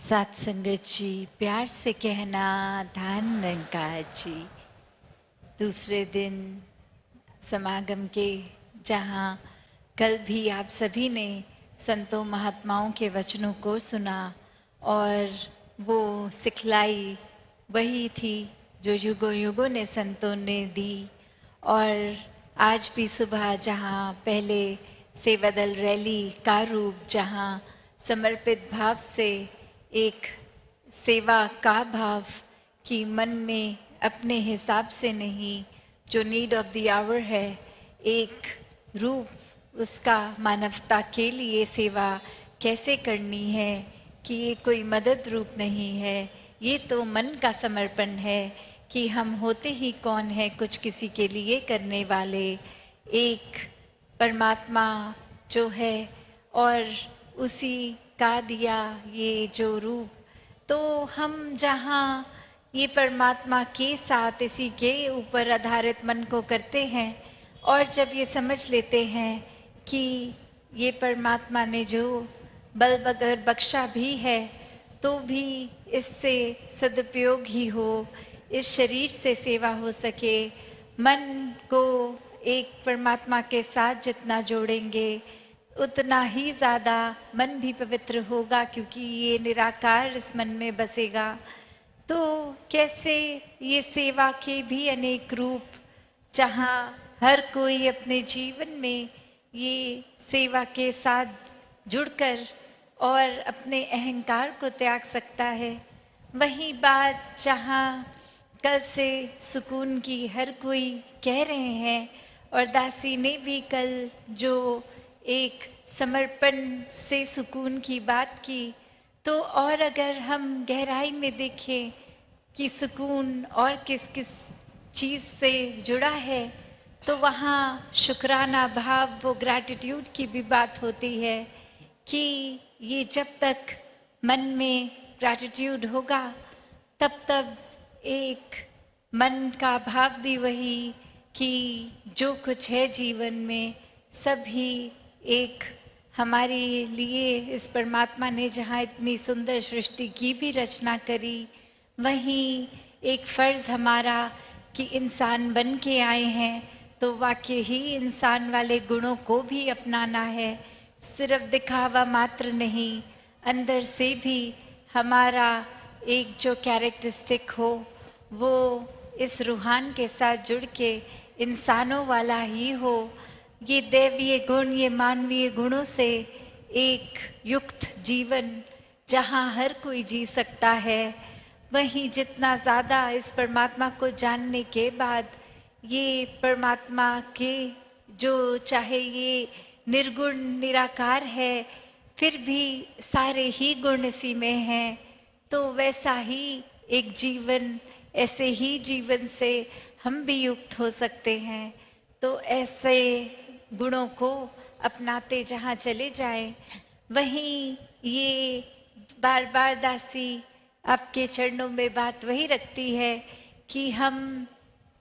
सात संगत जी, प्यार से कहना धान रंकार जी। दूसरे दिन समागम के, जहाँ कल भी आप सभी ने संतों महात्माओं के वचनों को सुना और वो सिखलाई वही थी जो युगों युगों ने संतों ने दी। और आज भी सुबह जहाँ पहले सेवा दल रैली का रूप, जहाँ समर्पित भाव से एक सेवा का भाव कि मन में अपने हिसाब से नहीं, जो नीड ऑफ द आवर है, एक रूप उसका मानवता के लिए सेवा कैसे करनी है, कि ये कोई मदद रूप नहीं है, ये तो मन का समर्पण है कि हम होते ही कौन है कुछ किसी के लिए करने वाले। एक परमात्मा जो है और उसी का दिया ये जो रूप, तो हम जहाँ ये परमात्मा के साथ इसी के ऊपर आधारित मन को करते हैं और जब ये समझ लेते हैं कि ये परमात्मा ने जो बल बगर बख्शा भी है तो भी इससे सदुपयोग ही हो, इस शरीर से सेवा हो सके, मन को एक परमात्मा के साथ जितना जोड़ेंगे उतना ही ज़्यादा मन भी पवित्र होगा, क्योंकि ये निराकार इस मन में बसेगा। तो कैसे ये सेवा के भी अनेक रूप, जहाँ हर कोई अपने जीवन में ये सेवा के साथ जुड़कर और अपने अहंकार को त्याग सकता है। वही बात जहाँ कल से सुकून की हर कोई कह रहे हैं और दासी ने भी कल जो एक समर्पण से सुकून की बात की, तो और अगर हम गहराई में देखें कि सुकून और किस किस चीज़ से जुड़ा है, तो वहाँ शुक्राना भाव, वो ग्रैटिट्यूड की भी बात होती है कि ये जब तक मन में ग्रैटिट्यूड होगा तब तब एक मन का भाव भी वही कि जो कुछ है जीवन में सब ही एक हमारे लिए इस परमात्मा ने जहाँ इतनी सुंदर सृष्टि की भी रचना करी, वहीं एक फ़र्ज़ हमारा कि इंसान बन के आए हैं तो वाकई ही इंसान वाले गुणों को भी अपनाना है। सिर्फ दिखावा मात्र नहीं, अंदर से भी हमारा एक जो कैरेक्टरिस्टिक हो वो इस रूहान के साथ जुड़ के इंसानों वाला ही हो। ये दैवीय गुण, ये मानवीय गुणों से एक युक्त जीवन जहाँ हर कोई जी सकता है। वहीं जितना ज़्यादा इस परमात्मा को जानने के बाद ये परमात्मा के जो चाहे ये निर्गुण निराकार है, फिर भी सारे ही गुण इसी में हैं, तो वैसा ही एक जीवन, ऐसे ही जीवन से हम भी युक्त हो सकते हैं। तो ऐसे गुणों को अपनाते जहाँ चले जाएं, वहीं ये बार बार दासी आपके चरणों में बात वही रखती है कि हम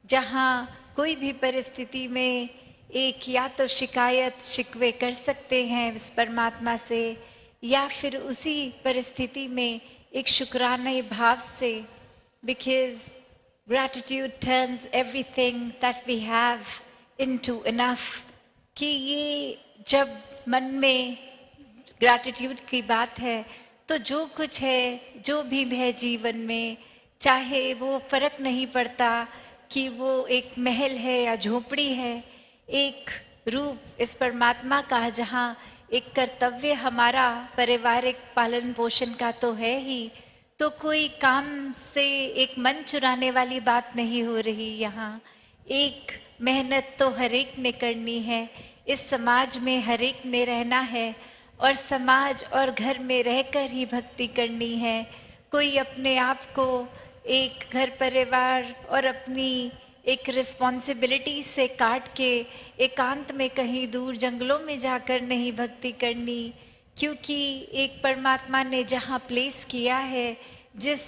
जहाँ कोई भी परिस्थिति में एक या तो शिकायत शिकवे कर सकते हैं इस परमात्मा से, या फिर उसी परिस्थिति में एक शुक्राने भाव से, because gratitude turns everything that we have into enough, कि ये जब मन में ग्रैटिट्यूड की बात है तो जो कुछ है, जो भी है जीवन में, चाहे वो फर्क नहीं पड़ता कि वो एक महल है या झोपड़ी है, एक रूप इस परमात्मा का जहाँ एक कर्तव्य हमारा पारिवारिक पालन पोषण का तो है ही, तो कोई काम से एक मन चुराने वाली बात नहीं हो रही। यहाँ एक मेहनत तो हर एक ने करनी है, इस समाज में हर एक ने रहना है और समाज और घर में रहकर ही भक्ति करनी है। कोई अपने आप को एक घर परिवार और अपनी एक रिस्पॉन्सिबिलिटी से काट के एकांत में कहीं दूर जंगलों में जाकर नहीं भक्ति करनी, क्योंकि एक परमात्मा ने जहाँ प्लेस किया है जिस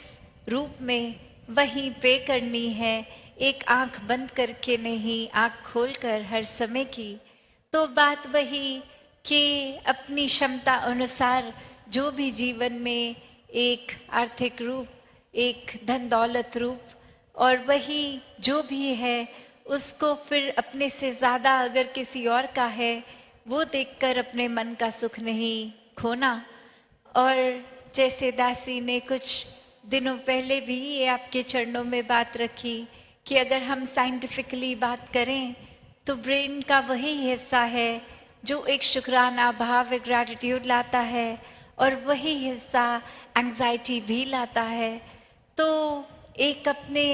रूप में, वहीं पे करनी है, एक आंख बंद करके नहीं, आंख खोलकर हर समय की। तो बात वही कि अपनी क्षमता अनुसार जो भी जीवन में एक आर्थिक रूप, एक धन दौलत रूप, और वही जो भी है उसको फिर अपने से ज़्यादा अगर किसी और का है वो देखकर अपने मन का सुख नहीं खोना। और जैसे दासी ने कुछ दिनों पहले भी ये आपके चरणों में बात रखी कि अगर हम साइंटिफिकली बात करें तो ब्रेन का वही हिस्सा है जो एक शुक्राना भाव, एक ग्रैटिट्यूड लाता है, और वही हिस्सा एंग्जाइटी भी लाता है। तो एक अपने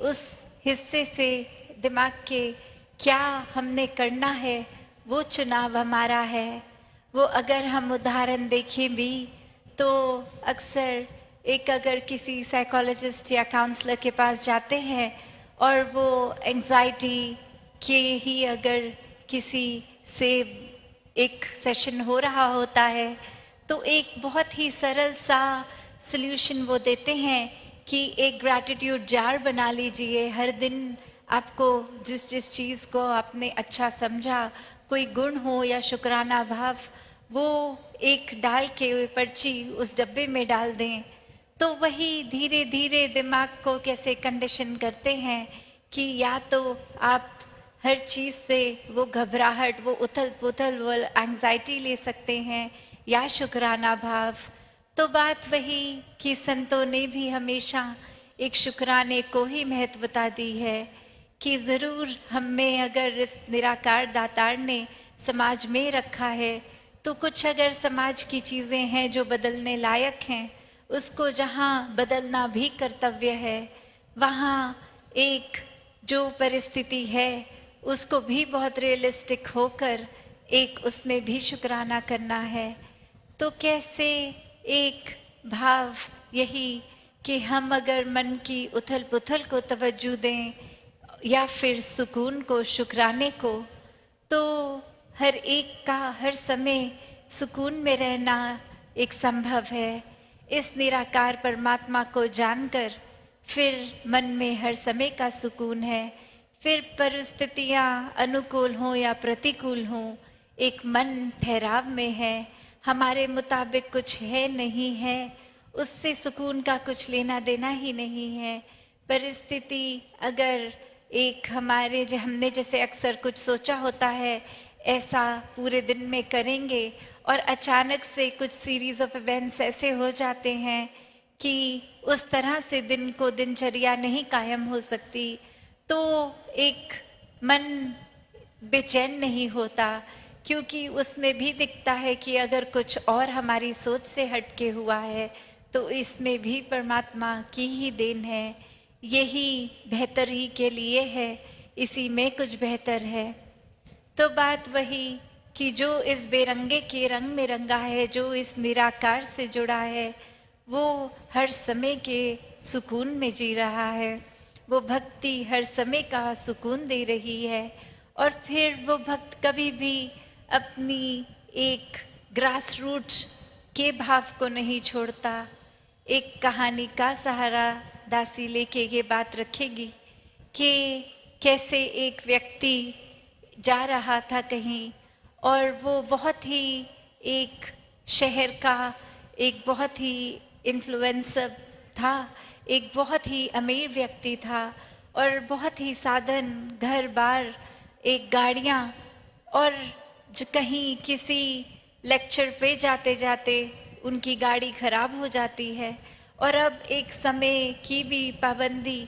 उस हिस्से से दिमाग के क्या हमने करना है वो चुनाव हमारा है। वो अगर हम उदाहरण देखें भी तो अक्सर एक अगर किसी साइकोलॉजिस्ट या काउंसलर के पास जाते हैं और वो एंग्जाइटी के ही अगर किसी से एक सेशन हो रहा होता है तो एक बहुत ही सरल सा सल्यूशन वो देते हैं कि एक ग्रैटिट्यूड जार बना लीजिए। हर दिन आपको जिस जिस चीज़ को आपने अच्छा समझा, कोई गुण हो या शुक्राना भाव, वो एक डाल के पर्ची उस डब्बे में डाल दें। तो वही धीरे धीरे दिमाग को कैसे कंडीशन करते हैं कि या तो आप हर चीज़ से वो घबराहट, वो उथल पुथल, वो एंग्जाइटी ले सकते हैं या शुक्राना भाव। तो बात वही कि संतों ने भी हमेशा एक शुक्राने को ही महत्वता दी है कि ज़रूर हम में अगर इस निराकार दातार ने समाज में रखा है तो कुछ अगर समाज की चीज़ें हैं जो बदलने लायक हैं, उसको जहाँ बदलना भी कर्तव्य है, वहाँ एक जो परिस्थिति है उसको भी बहुत रियलिस्टिक होकर एक उसमें भी शुक्राना करना है। तो कैसे एक भाव यही कि हम अगर मन की उथल पुथल को तवज्जो दें या फिर सुकून को, शुक्राने को, तो हर एक का हर समय सुकून में रहना एक संभव है। इस निराकार परमात्मा को जानकर फिर मन में हर समय का सुकून है। फिर परिस्थितियाँ अनुकूल हों या प्रतिकूल हों, एक मन ठहराव में है, हमारे मुताबिक कुछ है नहीं है, उससे सुकून का कुछ लेना देना ही नहीं है। परिस्थिति अगर एक हमारे हमने जैसे अक्सर कुछ सोचा होता है ऐसा पूरे दिन में करेंगे और अचानक से कुछ सीरीज ऑफ इवेंट्स ऐसे हो जाते हैं कि उस तरह से दिन को दिनचर्या नहीं कायम हो सकती, तो एक मन बेचैन नहीं होता, क्योंकि उसमें भी दिखता है कि अगर कुछ और हमारी सोच से हटके हुआ है तो इसमें भी परमात्मा की ही देन है, यही बेहतर ही के लिए है, इसी में कुछ बेहतर है। तो बात वही कि जो इस बेरंगे के रंग में रंगा है, जो इस निराकार से जुड़ा है, वो हर समय के सुकून में जी रहा है, वो भक्ति हर समय का सुकून दे रही है। और फिर वो भक्त कभी भी अपनी एक ग्रास रूट्स के भाव को नहीं छोड़ता। एक कहानी का सहारा दासी लेके ये बात रखेगी कि कैसे एक व्यक्ति जा रहा था कहीं और वो बहुत ही एक शहर का एक बहुत ही इन्फ्लुएंसर था, एक बहुत ही अमीर व्यक्ति था और बहुत ही साधन, घर बार, एक गाड़ियाँ, और जो कहीं किसी लेक्चर पे जाते जाते उनकी गाड़ी खराब हो जाती है और अब एक समय की भी पाबंदी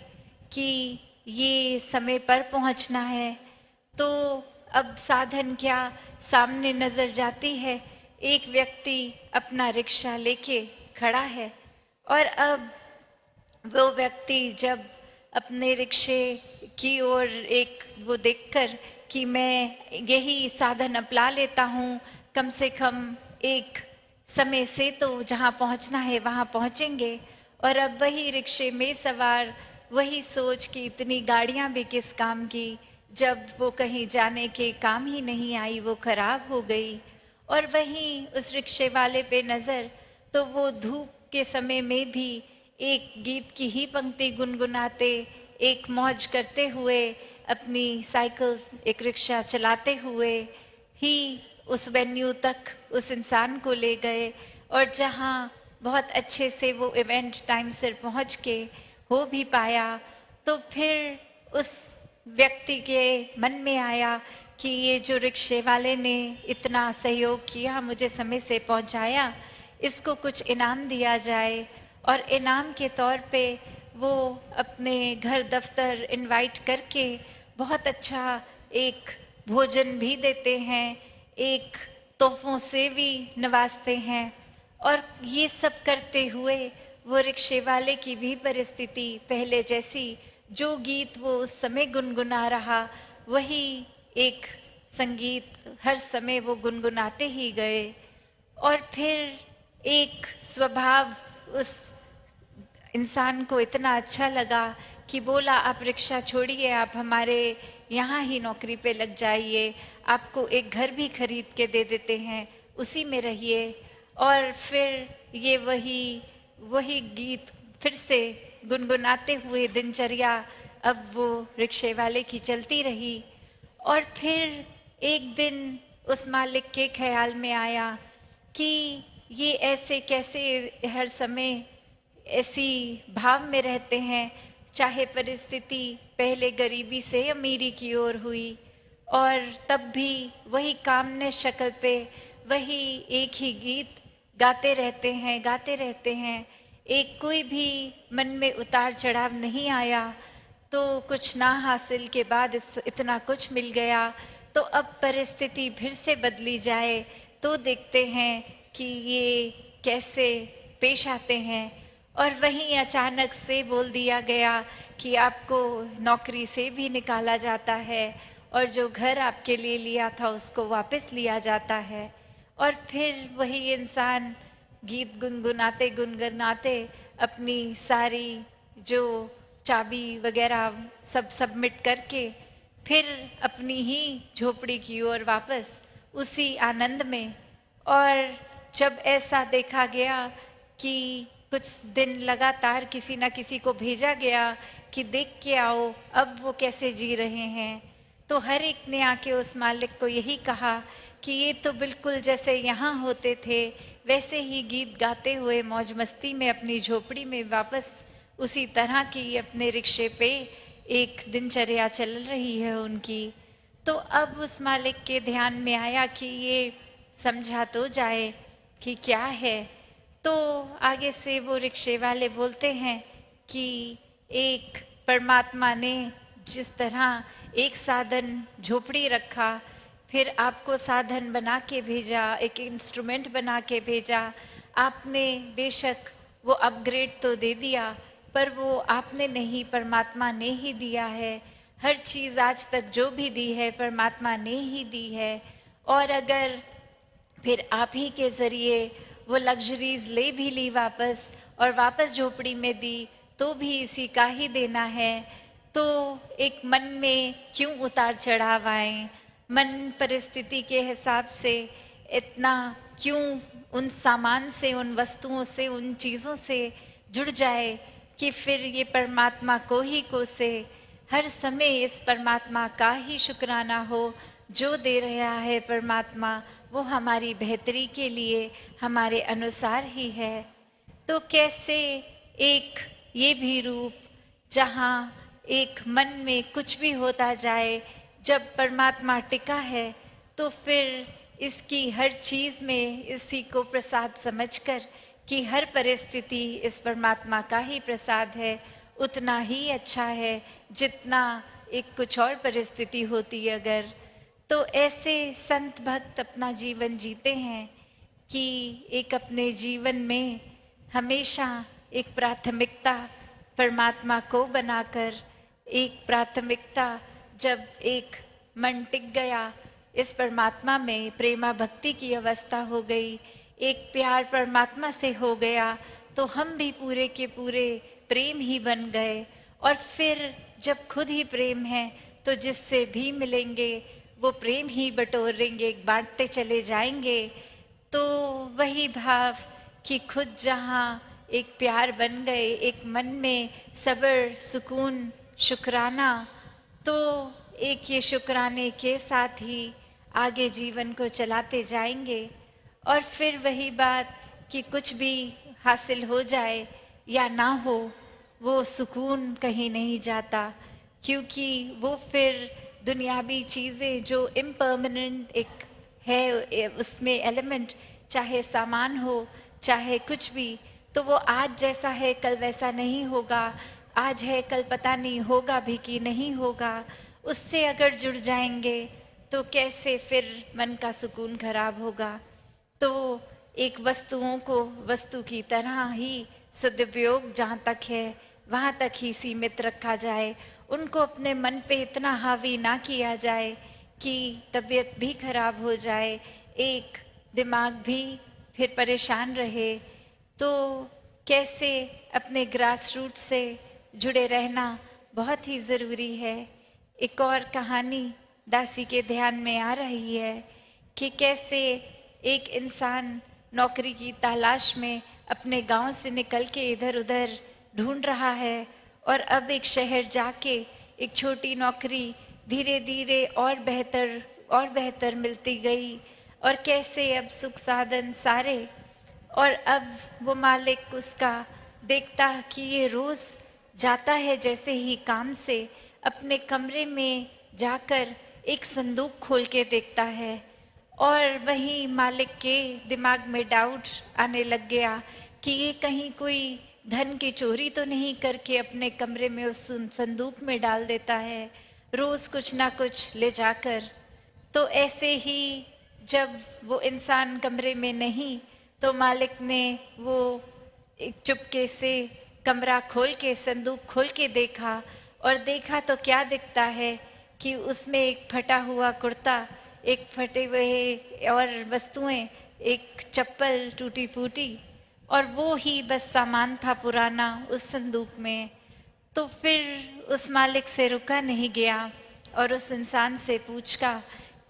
कि ये समय पर पहुंचना है, तो अब साधन क्या, सामने नजर जाती है एक व्यक्ति अपना रिक्शा लेके खड़ा है और अब वो व्यक्ति जब अपने रिक्शे की ओर एक वो देखकर कि मैं यही साधन अपना लेता हूँ, कम से कम एक समय से तो जहाँ पहुँचना है वहाँ पहुँचेंगे, और अब वही रिक्शे में सवार वही सोच कि इतनी गाड़ियाँ भी किस काम की, जब वो कहीं जाने के काम ही नहीं आई, वो खराब हो गई। और वहीं उस रिक्शे वाले पे नज़र, तो वो धूप के समय में भी एक गीत की ही पंक्ति गुनगुनाते, एक मौज करते हुए, अपनी साइकिल, एक रिक्शा चलाते हुए ही उस वेन्यू तक उस इंसान को ले गए, और जहाँ बहुत अच्छे से वो इवेंट टाइम से पहुंच के हो भी पाया, तो फिर उस व्यक्ति के मन में आया कि ये जो रिक्शे वाले ने इतना सहयोग किया, मुझे समय से पहुंचाया, इसको कुछ इनाम दिया जाए। और इनाम के तौर पे वो अपने घर दफ्तर इनवाइट करके बहुत अच्छा एक भोजन भी देते हैं, एक तोहफों से भी नवाजते हैं। और ये सब करते हुए वो रिक्शे वाले की भी परिस्थिति पहले जैसी, जो गीत वो उस समय गुनगुना रहा वही एक संगीत हर समय वो गुनगुनाते ही गए। और फिर एक स्वभाव उस इंसान को इतना अच्छा लगा कि बोला, आप रिक्शा छोड़िए, आप हमारे यहाँ ही नौकरी पे लग जाइए, आपको एक घर भी खरीद के दे देते हैं, उसी में रहिए। और फिर ये वही गीत फिर से गुनगुनाते हुए दिनचर्या अब वो रिक्शे वाले की चलती रही। और फिर एक दिन उस मालिक के ख्याल में आया कि ये ऐसे कैसे हर समय ऐसी भाव में रहते हैं, चाहे परिस्थिति पहले गरीबी से अमीरी की ओर हुई और तब भी वही कामने शक्ल पे वही एक ही गीत गाते रहते हैं। एक कोई भी मन में उतार चढ़ाव नहीं आया। तो कुछ ना हासिल के बाद इतना कुछ मिल गया, तो अब परिस्थिति फिर से बदली जाए तो देखते हैं कि ये कैसे पेश आते हैं। और वहीं अचानक से बोल दिया गया कि आपको नौकरी से भी निकाला जाता है और जो घर आपके लिए लिया था उसको वापस लिया जाता है। और फिर वही इंसान गीत गुनगुनाते गुनगुनाते अपनी सारी जो चाबी वगैरह सब सबमिट करके फिर अपनी ही झोपड़ी की ओर वापस उसी आनंद में। और जब ऐसा देखा गया कि कुछ दिन लगातार किसी न किसी को भेजा गया कि देख के आओ अब वो कैसे जी रहे हैं, तो हर एक ने आके उस मालिक को यही कहा कि ये तो बिल्कुल जैसे यहाँ होते थे वैसे ही गीत गाते हुए मौज मस्ती में अपनी झोपड़ी में वापस उसी तरह की अपने रिक्शे पे एक दिनचर्या चल रही है उनकी। तो अब उस मालिक के ध्यान में आया कि ये समझा तो जाए कि क्या है। तो आगे से वो रिक्शे वाले बोलते हैं कि एक परमात्मा ने जिस तरह एक साधन झोपड़ी रखा, फिर आपको साधन बना के भेजा, एक इंस्ट्रूमेंट बना के भेजा, आपने बेशक वो अपग्रेड तो दे दिया पर वो आपने नहीं, परमात्मा ने ही दिया है। हर चीज़ आज तक जो भी दी है परमात्मा ने ही दी है। और अगर फिर आप ही के ज़रिए वो लग्जरीज ले भी ली वापस और वापस झोपड़ी में दी तो भी इसी का ही देना है। तो एक मन में क्यों उतार चढ़ाव आए, मन परिस्थिति के हिसाब से इतना क्यों उन सामान से, उन वस्तुओं से, उन चीज़ों से जुड़ जाए कि फिर ये परमात्मा को ही कोसे। हर समय इस परमात्मा का ही शुक्राना हो, जो दे रहा है परमात्मा वो हमारी बेहतरी के लिए हमारे अनुसार ही है। तो कैसे एक ये भी रूप जहाँ एक मन में कुछ भी होता जाए, जब परमात्मा टिका है तो फिर इसकी हर चीज़ में इसी को प्रसाद समझकर कि हर परिस्थिति इस परमात्मा का ही प्रसाद है, उतना ही अच्छा है जितना एक कुछ और परिस्थिति होती अगर। तो ऐसे संत भक्त अपना जीवन जीते हैं कि एक अपने जीवन में हमेशा एक प्राथमिकता परमात्मा को बनाकर, एक प्राथमिकता जब एक मन टिक गया इस परमात्मा में, प्रेमा भक्ति की अवस्था हो गई, एक प्यार परमात्मा से हो गया, तो हम भी पूरे के पूरे प्रेम ही बन गए। और फिर जब खुद ही प्रेम है तो जिससे भी मिलेंगे वो प्रेम ही बटोरेंगे, बांटते चले जाएंगे। तो वही भाव कि खुद जहाँ एक प्यार बन गए, एक मन में सब्र, सुकून, शुक्राना, तो एक ये शुक्राने के साथ ही आगे जीवन को चलाते जाएंगे। और फिर वही बात कि कुछ भी हासिल हो जाए या ना हो, वो सुकून कहीं नहीं जाता, क्योंकि वो फिर दुनियावी चीज़ें जो इम्परमानेंट एक है उसमें एलिमेंट, चाहे सामान हो चाहे कुछ भी, तो वो आज जैसा है कल वैसा नहीं होगा, आज है कल पता नहीं होगा भी कि नहीं होगा। उससे अगर जुड़ जाएंगे तो कैसे फिर मन का सुकून खराब होगा। तो एक वस्तुओं को वस्तु की तरह ही सदुपयोग जहाँ तक है वहाँ तक ही सीमित रखा जाए, उनको अपने मन पे इतना हावी ना किया जाए कि तबीयत भी खराब हो जाए, एक दिमाग भी फिर परेशान रहे। तो कैसे अपने ग्रास रूट से जुड़े रहना बहुत ही ज़रूरी है। एक और कहानी दासी के ध्यान में आ रही है कि कैसे एक इंसान नौकरी की तलाश में अपने गांव से निकल के इधर उधर ढूंढ रहा है और अब एक शहर जाके एक छोटी नौकरी धीरे धीरे और बेहतर मिलती गई, और कैसे अब सुख साधन सारे, और अब वो मालिक उसका देखता कि ये रोज जाता है जैसे ही काम से, अपने कमरे में जाकर एक संदूक खोल के देखता है, और वहीं मालिक के दिमाग में डाउट आने लग गया कि ये कहीं कोई धन की चोरी तो नहीं करके अपने कमरे में उस संदूक में डाल देता है रोज कुछ ना कुछ ले जाकर। तो ऐसे ही जब वो इंसान कमरे में नहीं, तो मालिक ने वो एक चुपके से कमरा खोल के संदूक खोल के देखा, और देखा तो क्या दिखता है कि उसमें एक फटा हुआ कुर्ता, एक फटे हुए और वस्तुएं, एक चप्पल टूटी फूटी, और वो ही बस सामान था पुराना उस संदूक में। तो फिर उस मालिक से रुका नहीं गया और उस इंसान से पूछा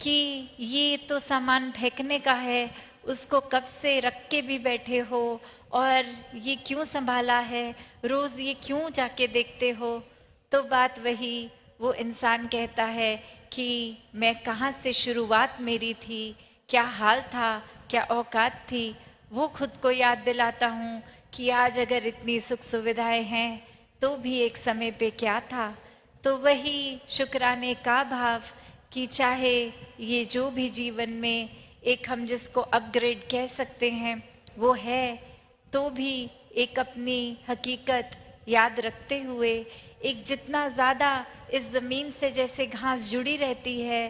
कि ये तो सामान फेंकने का है, उसको कब से रख के भी बैठे हो, और ये क्यों संभाला है, रोज ये क्यों जाके देखते हो। तो बात वही, वो इंसान कहता है कि मैं कहाँ से शुरुआत मेरी थी, क्या हाल था, क्या औकात थी, वो खुद को याद दिलाता हूँ कि आज अगर इतनी सुख सुविधाएं हैं तो भी एक समय पे क्या था। तो वही शुक्राने का भाव कि चाहे ये जो भी जीवन में एक हम जिसको अपग्रेड कह सकते हैं वो है, तो भी एक अपनी हकीकत याद रखते हुए, एक जितना ज़्यादा इस ज़मीन से जैसे घास जुड़ी रहती है,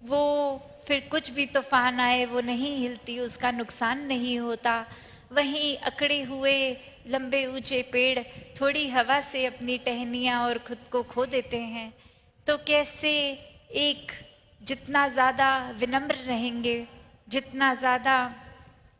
वो फिर कुछ भी तूफान आए वो नहीं हिलती, उसका नुकसान नहीं होता। वहीं अकड़े हुए लंबे ऊंचे पेड़ थोड़ी हवा से अपनी टहनियाँ और खुद को खो देते हैं। तो कैसे एक जितना ज़्यादा विनम्र रहेंगे, जितना ज़्यादा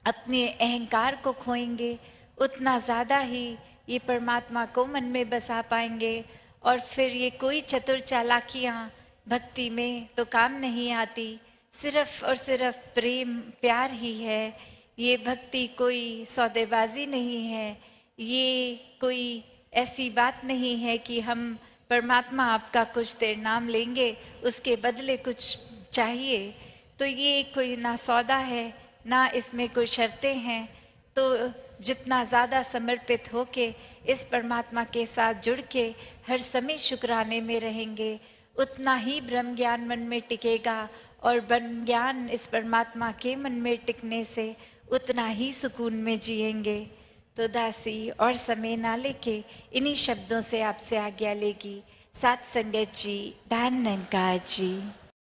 अपने अहंकार को खोएंगे, उतना ज़्यादा ही ये परमात्मा को मन में बसा पाएंगे, और फिर ये कोई चतुर चालाकियाँ भक्ति में तो काम नहीं आती। सिर्फ और सिर्फ प्रेम प्यार ही है। ये भक्ति कोई सौदेबाजी नहीं है, ये कोई ऐसी बात नहीं है कि हम परमात्मा आपका कुछ देर नाम लेंगे उसके बदले कुछ चाहिए। तो ये कोई ना सौदा है ना इसमें कोई शर्तें हैं। तो जितना ज़्यादा समर्पित होके इस परमात्मा के साथ जुड़ के हर समय शुक्राने में रहेंगे, उतना ही ब्रह्म ज्ञान मन में टिकेगा, और ब्रह्म ज्ञान इस परमात्मा के मन में टिकने से उतना ही सुकून में जिएंगे। तो दासी और समय ना लेके इन्हीं शब्दों से आपसे आज्ञा लेगी। साथ संगत जी, धन निरंकार जी।